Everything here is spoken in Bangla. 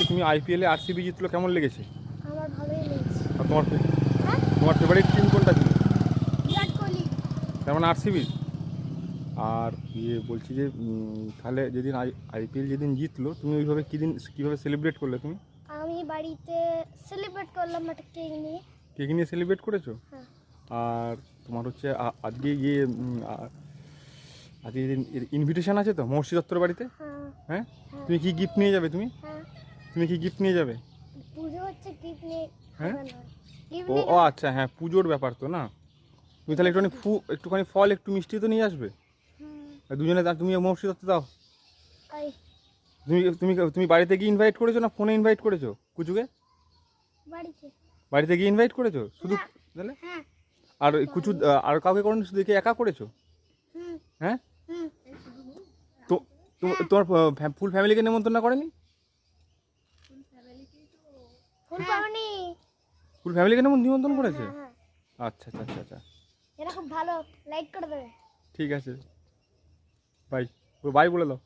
তুমি আইপিএলে আরসিবি জিতলো, কেমন লেগেছে? আমার ভালোই লেগেছে। আর তোমার হ্যাঁ, তোমার ফেভারিট টিম কোনটা ছিল? বিরাট কোহলি। তার মানে আরসিবি। আর বলছি যে তাহলে যেদিন আইপিএল যেদিন জিতলো তুমি ওইভাবে কীভাবে সেলিব্রেট করলে তুমি? আমি বাড়িতে সেলিব্রেট করলাম একটা কেক নিয়ে। কেক নিয়ে সেলিব্রেট করেছো? হ্যাঁ। আর তোমার হচ্ছে আজকে আজকে ইনভিটেশন আছে তো মহর্ষি দত্তর বাড়িতে? হ্যাঁ। হ্যাঁ, হ্যাঁ। তুমি কি গিফট নিয়ে যাবে? হ্যাঁ, তুমি কি গিফট নিয়ে যাবে? পুজো হচ্ছে, গিফট নিয়ে হ্যাঁ? হবে না। গিফট ও নিয়ে ও আচ্ছা, হ্যাঁ, পুজোর ব্যাপার তো না। তুমি তাহলে একটুখানি ফল একটু মিষ্টি তো নিয়ে আসবে। দুজনে তুমি মহর্ষি দত্ত দাও। আই তুমি তুমি তুমি বাড়িতে গিয়ে ইনভাইট করেছো না ফোনে ইনভাইট করেছো কুচুকে? বাড়িতে। বাড়িতে গিয়ে ইনভাইট করেছো শুধু? হ্যাঁ। তাহলে হ্যাঁ। আর ওই কুচু আর কাউকে করেনি, শুধু একে একা করেছো? হুম। হ্যাঁ, হুম। তো তোমার ফুল ফ্যামিলিকে নেমন্তন্ন করেনি? ফুল পাওনি। ফুল ফ্যামিলিকে নিমন্ত্রণ করেছে? হ্যাঁ, হ্যাঁ। আচ্ছা আচ্ছা আচ্ছা আচ্ছা, এরা খুব ভালো, লাইক করে দেবে। ঠিক আছে, বাই। বাই বলে দাও।